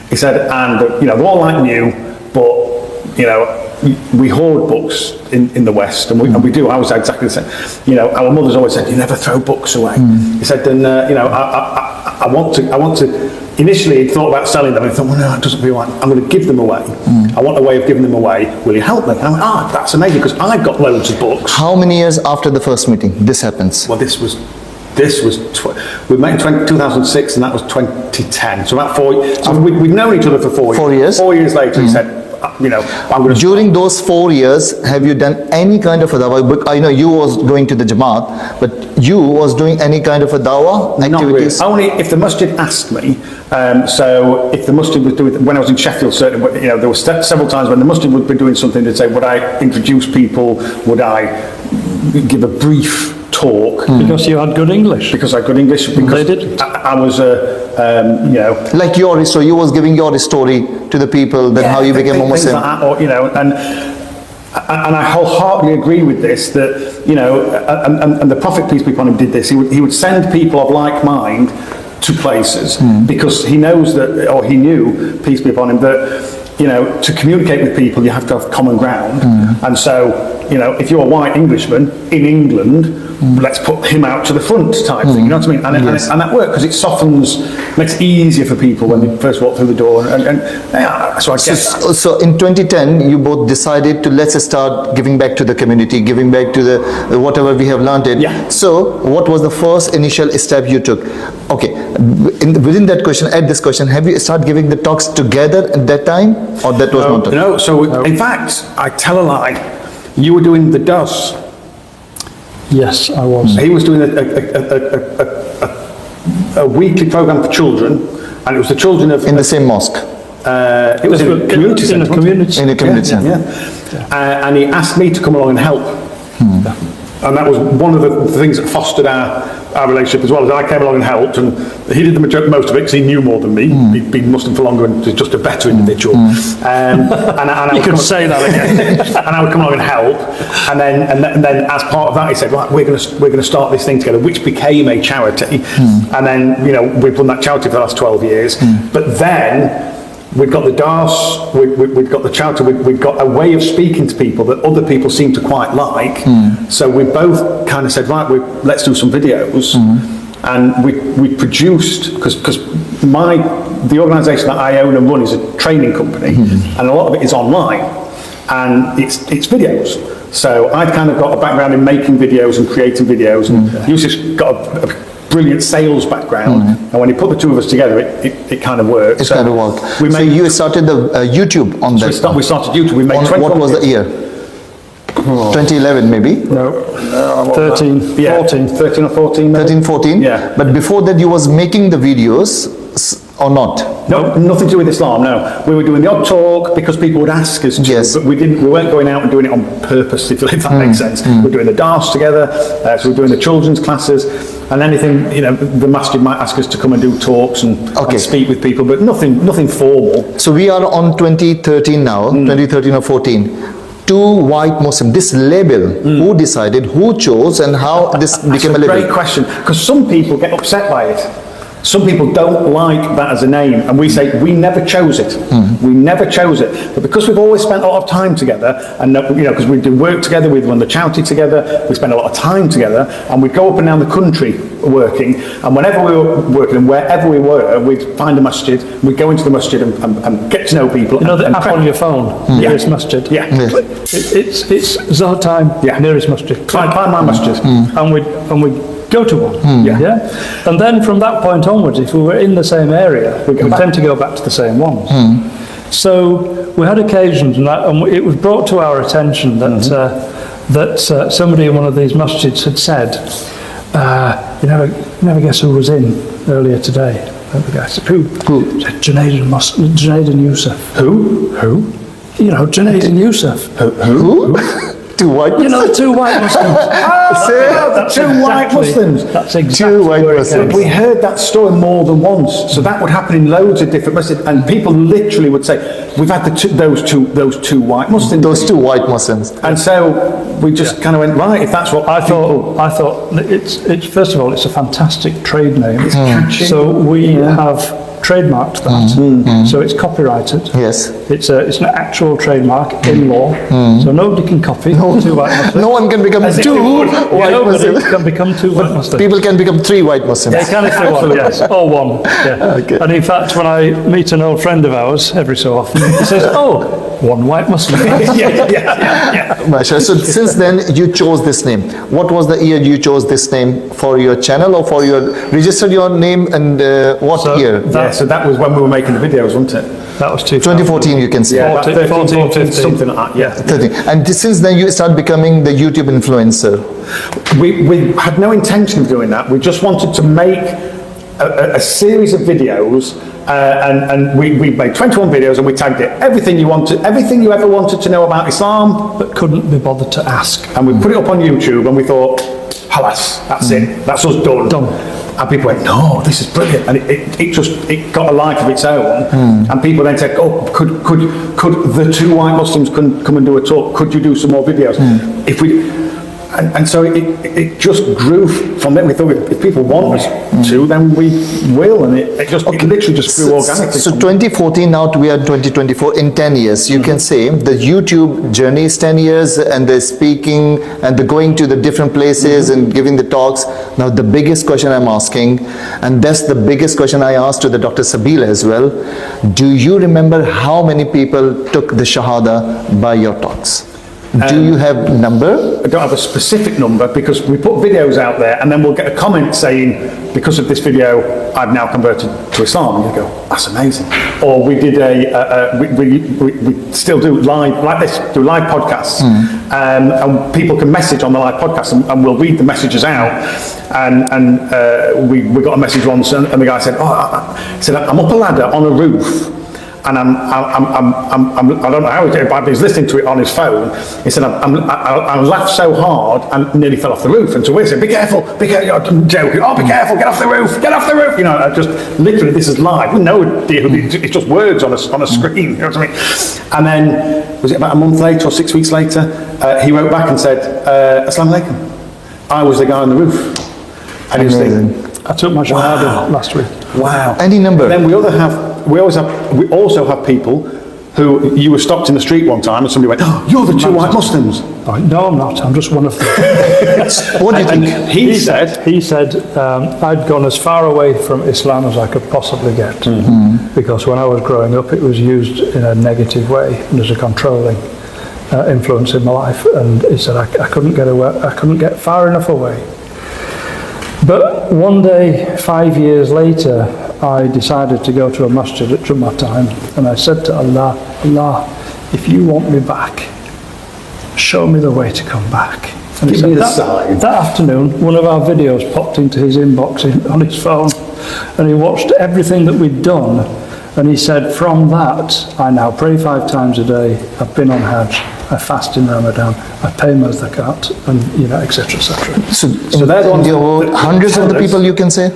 C: He said, and they're all like new, but we hoard books in the West, and we do. I was exactly the same. Our mothers always said, you never throw books away. He said, and I want to. Initially, he thought about selling them, and he thought, well, no, it doesn't feel like I'm going to give them away. I want a way of giving them away. Will you help me? And I went, that's amazing, because I've got loads of books.
A: How many years after the first meeting this happens?
C: Well, we met in 2006, and that was 2010. So about 4 years. So we've known each other for 4 years.
A: 4 years?
C: 4 years later, he said, I'm going to...
A: During those 4 years, have you done any kind of a dawah? I know you was going to the Jamaat, but you was doing any kind of a dawah activities?
C: Not really. Only if the masjid asked me. So if the masjid was doing, when I was in Sheffield, certainly, there were several times when the masjid would be doing something, they'd say, would I introduce people? Would I give a brief talk?
B: Because you had good English.
C: Because I had good English. Because
B: they didn't.
C: I was,
A: like your story, you was giving your story to the people, then how you became a Muslim.
C: Like that, or, and I wholeheartedly agree with this, that, and the Prophet, peace be upon him, did this. He would send people of like mind to places because he knows that, or he knew, peace be upon him, that, to communicate with people, you have to have common ground. And so, if you're a white Englishman in England, let's put him out to the front type thing, you know what I mean? And that worked because it makes it easier for people when they first walk through the door. So I get that.
A: So in 2010, you both decided to let's start giving back to the community, giving back to the whatever we have learned it.
C: Yeah.
A: So what was the first initial step you took? Okay, within that question, at this question, have you started giving the talks together at that time, or that was not?
C: No. So in fact, I tell a lie. You were doing the DOS.
B: Yes, I was.
C: He was doing a weekly program for children, and it was the children of...
A: In the same mosque?
C: It was in a community centre.
A: In a community centre.
C: Yeah. And he asked me to come along and help. And that was one of the things that fostered our relationship as well. As I came along and helped, and he did most of it because he knew more than me. He'd been Muslim for longer and was just a better individual. And
B: you could say that again.
C: And I would come along and help. And then as part of that, he said, right, we're going to start this thing together, which became a charity. And then we've done that charity for the last 12 years. But then we've got the DARS, we've got the charity, we've got a way of speaking to people that other people seem to quite like. So we both kind of said, right, let's do some videos and we produced, because the organisation that I own and run is a training company, and a lot of it is online, and it's videos. So I've kind of got a background in making videos and creating videos, and Yusuf's got a brilliant sales background, and when you put the two of us together, it kind of works.
A: It's kind of work. So you started the YouTube on that.
C: We started YouTube. We made 21
A: what was the year? 2011 maybe?
B: No, 13,
C: Yeah,
B: 14.
C: 13 or 14. Maybe.
A: 13, 14?
C: Yeah.
A: But before that you was making the videos or not?
C: No, nothing to do with Islam, no. We were doing the odd talk because people would ask us to,
A: Yes.
C: but we weren't going out and doing it on purpose, if that makes sense. We're doing the dars together, so we're doing the children's classes, and anything, you know, the masjid might ask us to come and do talks and speak with people, but nothing formal.
A: So we are on 2013 now, 2013 or 14. Two white Muslims, this label, who decided, who chose, and how this became a label?
C: Great question, because some people get upset by it. Some people don't like that as a name, and we say we never chose it. We never chose it, but because we've always spent a lot of time together, and you know, because we do work together, we run the charity together, we spend a lot of time together, and we'd go up and down the country working, and whenever we were working and wherever we were, we'd find a masjid, we'd go into the masjid and get to know people.
B: You know the
C: and
B: app on your phone, nearest masjid?
C: Yeah.
B: It's Zohatime, nearest masjid.
C: Find my masjid.
B: And we'd go to one. Yeah. And then from that point onwards, if we were in the same area, we tend to go back to the same ones. So we had occasions, and it was brought to our attention that somebody in one of these masjids had said, you never guess who was in earlier today. And the guy said, who? Said Junaid and Yusuf.
C: Who?
B: You know, Junaid and Yusuf.
A: Who? Two white Muslims?
B: You know, the two white Muslims.
C: The two white Muslims.
B: That's exactly
A: Two white
B: where it
A: Muslims.
B: came
C: We heard that story more than once, so that would happen in loads of different masjids, and people literally would say, "We've had those two white Muslims."
A: Those two white Muslims.
C: And so we just kind of went, right, if that's what
B: I thought it's first of all, it's a fantastic trade name. It's
C: catchy.
B: So we have trademarked that. So it's copyrighted.
A: Yes.
B: It's an actual trademark in law. So nobody can copy two white Muslims.
A: No one can become two white
B: Nobody
A: Muslims.
B: can become two white Muslims.
A: People can become three white Muslims.
B: They can if they want, yes, or one. Yeah.
A: Okay.
B: And in fact, when I meet an old friend of ours every so often, he says, "Oh, one white Muslim."
A: Mashallah. So since then you chose this name. What was the year you chose this name for your channel, or for your registered your name, and what year?
C: So that was when we were making the videos, wasn't it?
B: That was
A: 2014, you can say.
C: Yeah, about
B: 14, 15.
C: something like that. Yeah.
A: 13. And since then you start becoming the YouTube influencer.
C: We had no intention of doing that. We just wanted to make a series of videos, and we made 21 videos, and we tagged it everything you ever wanted to know about Islam,
B: But couldn't be bothered to ask.
C: and we put it up on YouTube, and we thought, halas, that's it, that's us done. And people went, no, this is brilliant, and it got a life of its own. And people then said, oh, could the two white Muslims come and do a talk? Could you do some more videos? If we, and so it just grew from there. We thought if people want us to, then we will, and it literally just grew organically.
A: So 2014 now we are 2024. In 10 years, you can say the YouTube journey is 10 years, and the speaking and the going to the different places and giving the talks. Now the biggest question I'm asking, and that's the biggest question I asked to the Dr. Sabila as well. Do you remember how many people took the Shahada by your talks? Do you have number?
C: I don't have a specific number, because we put videos out there, and then we'll get a comment saying, because of this video, I've now converted to Islam. And you go, that's amazing. Or we did we still do live, like this, do live podcasts. And people can message on the live podcast, and we'll read the messages out. And we got a message once, and the guy said, I'm up a ladder on a roof, and I don't know how he did it, but he's listening to it on his phone. He said, I laughed so hard and nearly fell off the roof. And so we said, be careful, I'm joking. Oh, be careful, get off the roof. You know, I just, literally, this is live. We know it's just words on a screen, you know what I mean? And then, was it about a month later or 6 weeks later, he wrote back and said, Assalamu alaikum. I was the guy on the roof. And he was thinking,
B: I took my Shahada last week.
C: wow.
A: Any number?
C: Then we also have people who you were stopped in the street one time and somebody went, "Oh, you're the two white Muslims."
B: Oh, no, I'm not. I'm just one of them.
A: What do you think?
C: And he said,
B: I'd gone as far away from Islam as I could possibly get, because when I was growing up, it was used in a negative way and as a controlling influence in my life. And he said I couldn't get away. I couldn't get far enough away. But one day, 5 years later, I decided to go to a masjid at Jummah time, and I said to Allah, Allah, if you want me back, show me the way to come back. And
C: Give me the sign.
B: that afternoon, one of our videos popped into his inbox on his phone, and he watched everything that we'd done, and he said, from that, I now pray 5 times a day, I've been on Hajj, I fast in Ramadan, I pay my zakat, and etc., etc.
A: So
C: they're the ones
A: there were
C: that
A: hundreds of the
C: tell us.
A: people, you can say?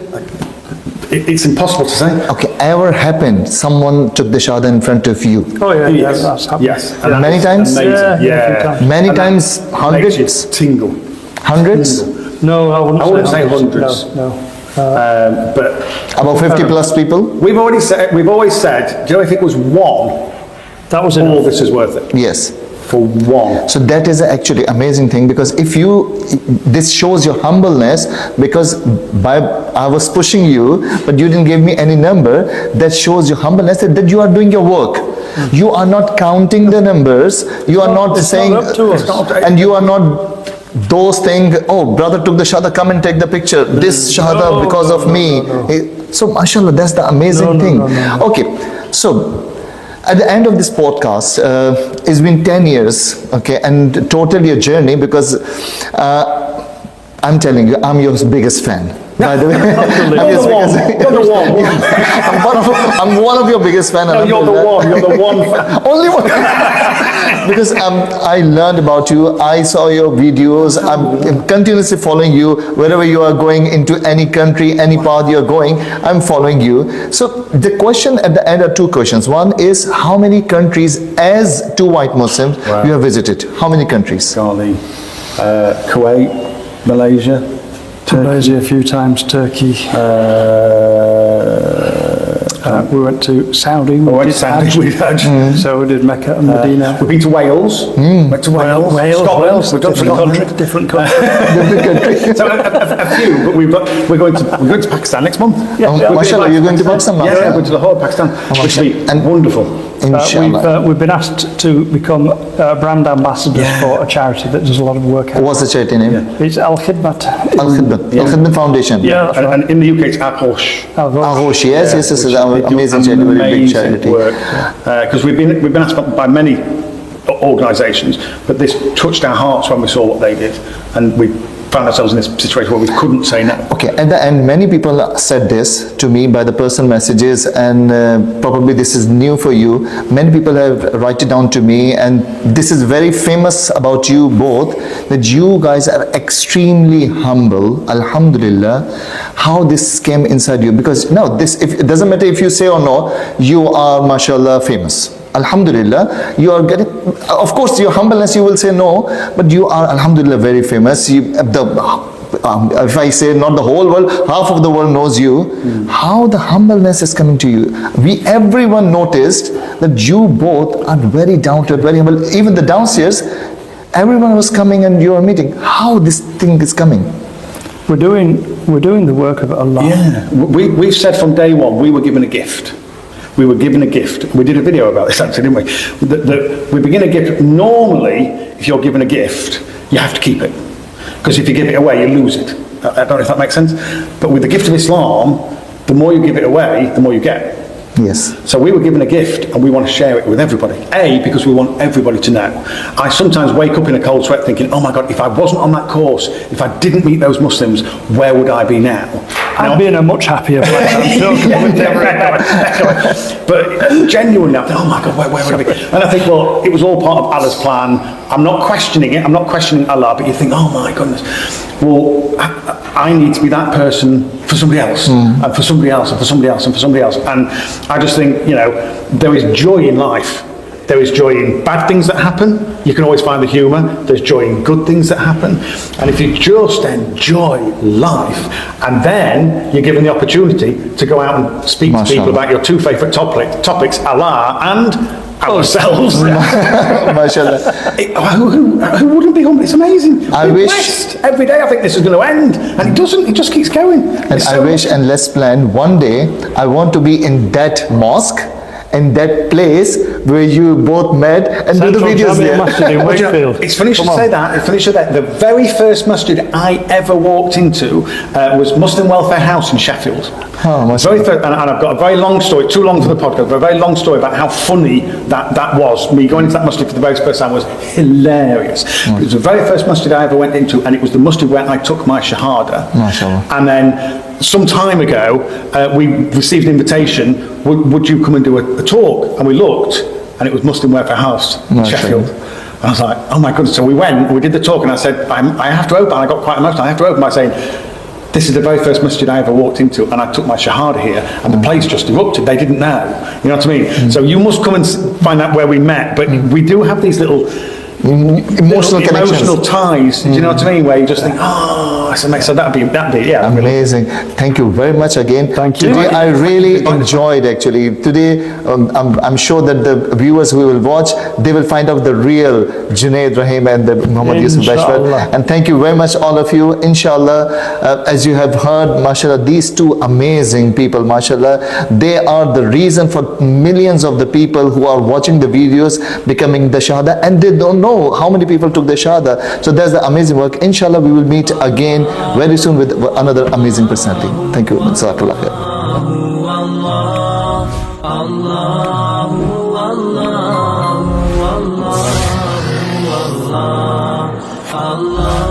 C: it's impossible to say.
A: Okay, ever happened someone took the shahada in front of you?
B: Oh yeah,
C: Yes.
B: that's happened.
C: Yes.
B: Yeah.
A: Many times?
C: Amazing.
B: Yeah,
C: Yeah.
B: different times.
A: Many
C: And that
A: times,
C: makes
A: hundreds?
C: you tingle.
A: Hundreds?
B: No, I wouldn't,
C: I wouldn't say hundreds.
B: No.
C: But
A: About 50 plus people?
C: we've always said, do you know, if it was one,
B: That was
C: all
B: enough.
C: this is worth it.
A: Yes.
C: For one.
A: So that is actually amazing thing, because this shows your humbleness, because I was pushing you, but you didn't give me any number. That shows your humbleness, that you are doing your work. You are not counting the numbers. You are not
B: it's
A: saying,
B: not up to us.
C: It's not-
A: and you are not those things, oh, brother took the shahada, come and take the picture. This shahada
B: No,
A: because of me. So mashallah, that's the amazing thing. Okay, so at the end of this podcast, it's been 10 years, okay, and totally a journey, because I'm telling you, I'm your biggest fan. By the way, I'm one of your biggest fans.
C: No, you're the one. You're the one.
A: Only one. Because I learned about you. I saw your videos. I'm continuously following you wherever you are going, into any country, any path you're going. I'm following you. So the question at the end are 2 questions. One is, how many countries as 2 white Muslims you have visited? How many countries?
C: Golly. Kuwait, Malaysia,
B: Malaysia a few times, Turkey. We went to Saudi.
C: We went to Saudi, we had.
B: So we did Mecca and Medina.
C: We've been to Wales. Went to Wales. Scotland. We've done Scotland.
B: Different country.
C: So a few, but we're going to Pakistan next month.
A: Mashallah, you're going to Pakistan now?
C: Yeah, we're going to the whole of Pakistan, which will be wonderful.
A: Inshallah.
B: We've been asked to become brand ambassadors for a charity that does a lot of work.
A: What's the charity name?
B: It's Al Khidmat.
A: Al Khidmat Foundation.
B: Yeah, that's right.
C: And in the UK, it's Arhosh.
A: Ahosh, yes, yes, this is an amazing charity, very big charity.
C: Because we've been asked by many organisations, but this touched our hearts when we saw what they did, and we found ourselves in this situation where we couldn't say no.
A: Okay, at the end, many people said this to me by the personal messages, and probably this is new for you. Many people have write it down to me, and this is very famous about you both, that you guys are extremely humble. Alhamdulillah, how this came inside you, because now this, if it doesn't matter if you say or no, you are mashallah famous. Alhamdulillah, you are getting, of course your humbleness you will say no, but you are alhamdulillah very famous. If I say not the whole world, half of the world knows you. How the humbleness is coming to you? Everyone noticed that you both are very down to earth, very humble. Even the downstairs, everyone was coming and you are meeting. How this thing is coming?
B: We're doing the work of Allah.
C: Yeah, we've said from day one, we were given a gift. We were given a gift. We did a video about this actually, didn't we? We begin a gift. Normally, if you're given a gift, you have to keep it. Because if you give it away, you lose it. I don't know if that makes sense. But with the gift of Islam, the more you give it away, the more you get.
A: Yes.
C: So we were given a gift and we want to share it with everybody. Because we want everybody to know. I sometimes wake up in a cold sweat thinking, oh my God, if I wasn't on that course, if I didn't meet those Muslims, where would I be now?
B: I'd be in a much happier place. I'm sure.
C: But genuinely, I think, oh my God, where would I be? And I think, well, it was all part of Allah's plan. I'm not questioning it. I'm not questioning Allah, but you think, oh my goodness. Well, I need to be that person for somebody else, and for somebody else, and for somebody else, and for somebody else. And I just think, there is joy in life. There is joy in bad things that happen. You can always find the humour. There's joy in good things that happen. And if you just enjoy life, and then you're given the opportunity to go out and speak to people about your 2 favourite topics, Allah ourselves.
A: MashaAllah.
C: Who wouldn't be humble? It's amazing.
A: I
C: We're
A: wish-
C: blessed. Every day I think this is going to end, and it doesn't. It just keeps going.
A: And I wish, and let's plan one day, I want to be in that mosque, in that place where you both met and do the
B: Central
A: videos
B: Jamia
A: there.
B: Masjid in
C: But you know,
B: Wakefield.
C: it's funny you should
B: Come on.
C: say that. It's funny you should say that. The very first masjid I ever walked into was Muslim Welfare House in Sheffield.
A: Oh, mashallah.
C: Very first, and I've got a very long story, too long for the podcast, but a very long story about how funny that was. Me going into that masjid for the very first time was hilarious. It was the very first masjid I ever went into, and it was the masjid where I took my shahada.
A: MashaAllah.
C: And then some time ago, we received an invitation, would you come and do a talk? And we looked, and it was Muslim Welfare House in
A: Mashallah.
C: Sheffield. And I was like, oh my goodness. So we went, we did the talk, and I said, I have to open. I got quite emotional. I have to open by saying, this is the very first masjid I ever walked into, and I took my shahada here, and the place just erupted. They didn't know. You know what I mean? So you must come and find out where we met. But we do have these little
A: Emotional connections.
C: emotional ties. Do you know what I mean? Where you just think, oh, it's amazing. So that'd be yeah.
A: Amazing. Thank you very much again.
B: Thank you.
A: Today I really enjoyed actually. Today I'm sure that the viewers who will watch, they will find out the real Junaid Rahim and the Muhammad Yusuf Bashwar.
B: Inshallah.
A: And thank you very much all of you. Inshallah, as you have heard, mashallah, these two amazing people, mashallah, they are the reason for millions of the people who are watching the videos becoming the shahada, and they don't know how many people took the shahada. So that's the amazing work. Inshallah, we will meet again very soon with another amazing personality. Thank you. Jazakallah khair.
D: Allah